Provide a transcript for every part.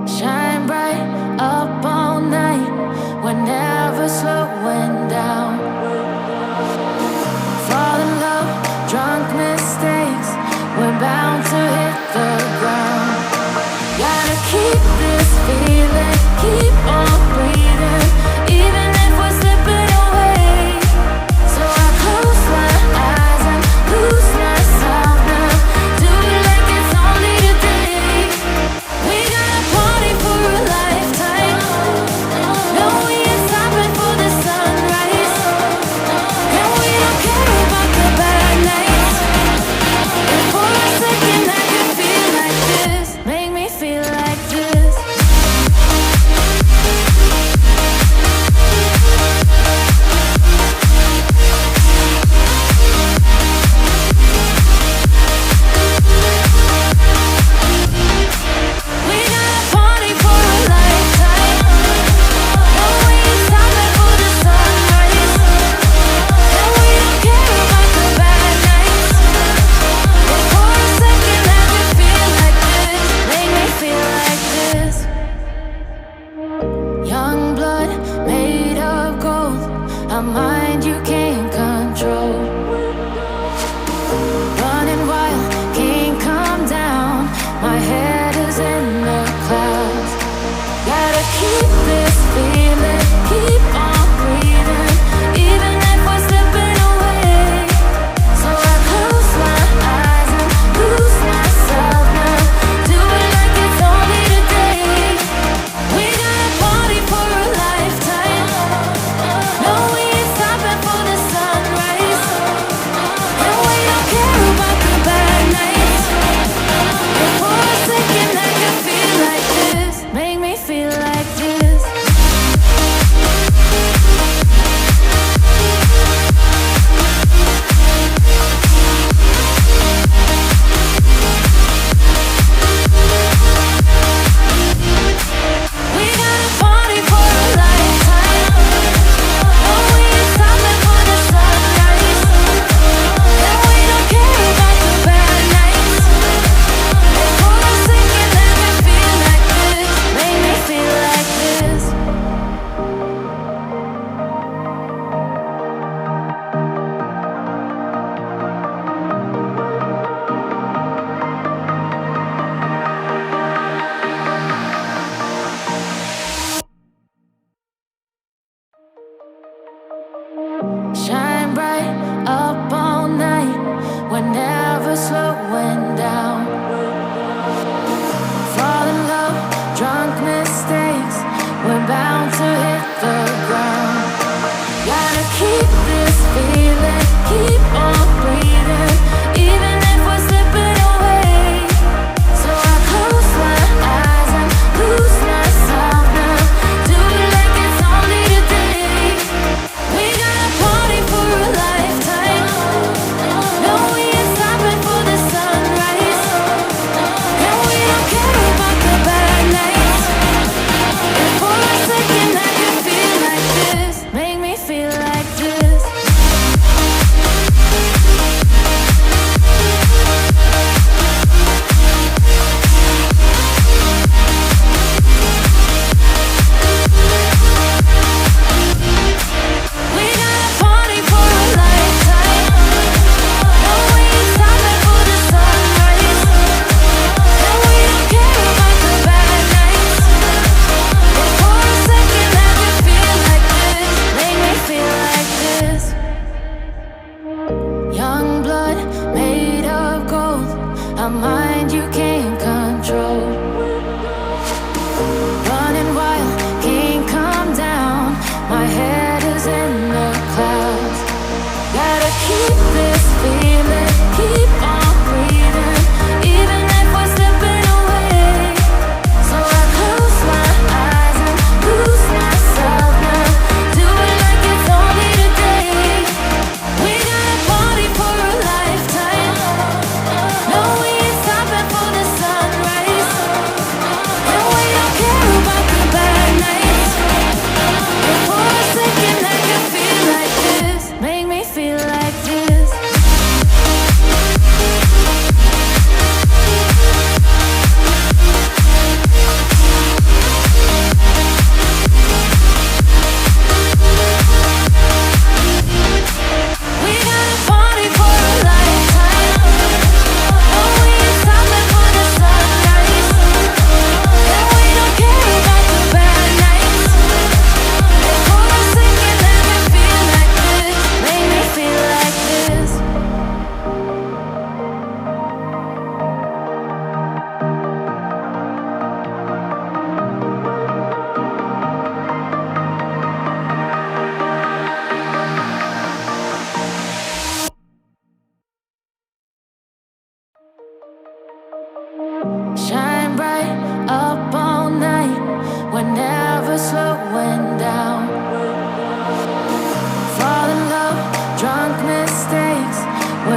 Shine bright up all night, we're never slowing down. Fall in love, drunk mistakes, we're bound to hit the ground. Gotta keep this feeling, keep on breathing, even if we're slipping away. So I close my eyes and lose myself now. Do it like it's only today. We got a party for a lifetime. No, we ain't stopping for the sunrise. And we don't care about the bad nights. If for a second I could feel like this, make me feel like this.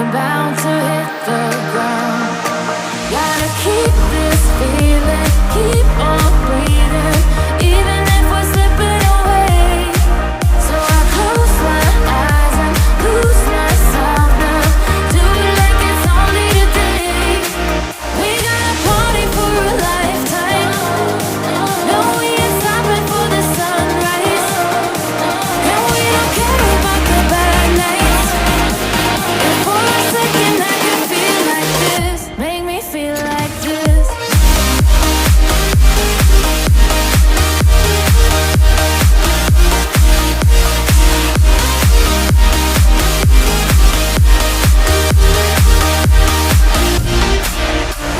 we're bound to hit the ground. Gotta keep this feeling, keep on breathing, even if we're slipping away. So I close my eyes and lose myself now. Do it like it's only today. We gotta party for a lifetime. No, we ain't stopping for the sunrise. And we don't care about the bad nights. And for a second I can feel like this. Make me feel like this.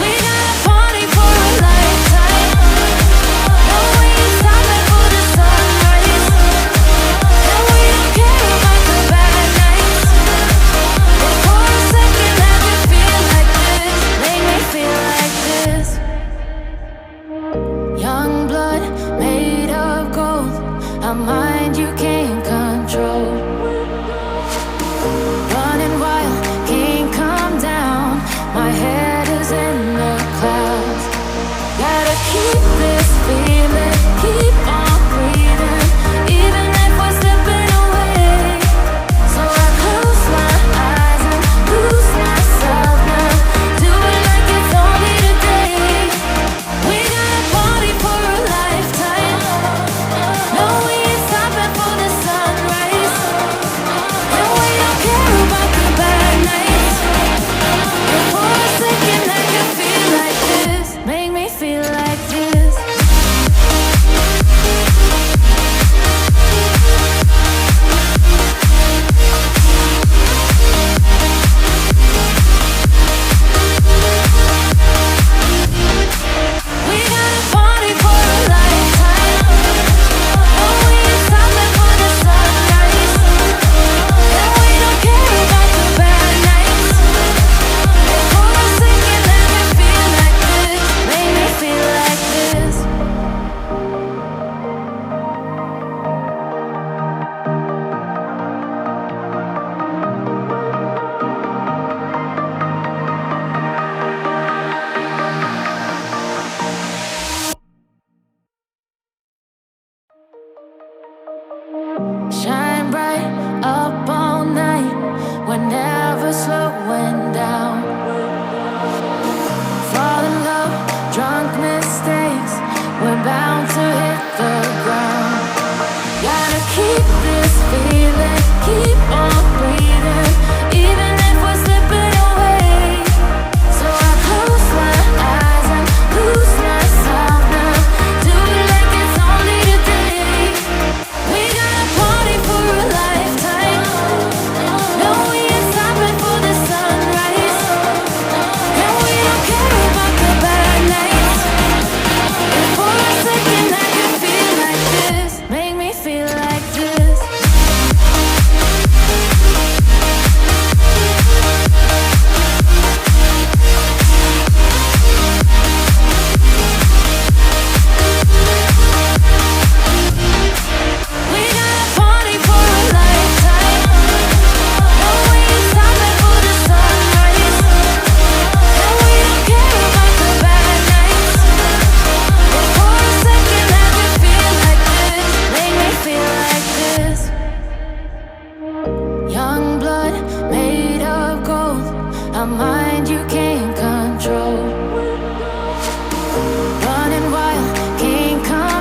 We gotta party for a lifetime. No, we ain't stopping for the sunrise. And we don't care about the bad nights. But for a second I can feel like this. Make me feel like this. Young blood made of gold, a mind you can't control. Running wild, can't come down. My head is in the clouds. Gotta keep this feeling, keep on breathing, even if we're slipping away. So I close my eyes and lose myself now. Do it like it's only today. We gotta party for a lifetime. No, we ain't stopping for the sunrise. And we don't care about the bad nights. And for a second I can feel like this. Make me feel like this. We gotta party for a lifetime. No, we ain't stopping for the sunrise. And we don't care about the bad nights. And for a second I can feel like this. Make me feel like this. Shine bright up all night. We're never slowing down. Fall in love, drunk mistakes. We're bound to hit the ground. Gotta keep this feeling, keep on breathing, even if we're slipping away. So I close my eyes and lose myself now. Do it like it's only today. We gotta party for a lifetime. No, we ain't stopping for the sunrise. And we don't care about the bad nights. And for a second I can feel like this. Make me feel like this. We gotta party for a lifetime. No, we ain't stopping for the sunrise. And we don't care about the bad nights. But for a second I can feel like this. Make me feel like this. Young blood made of gold, a mind you can't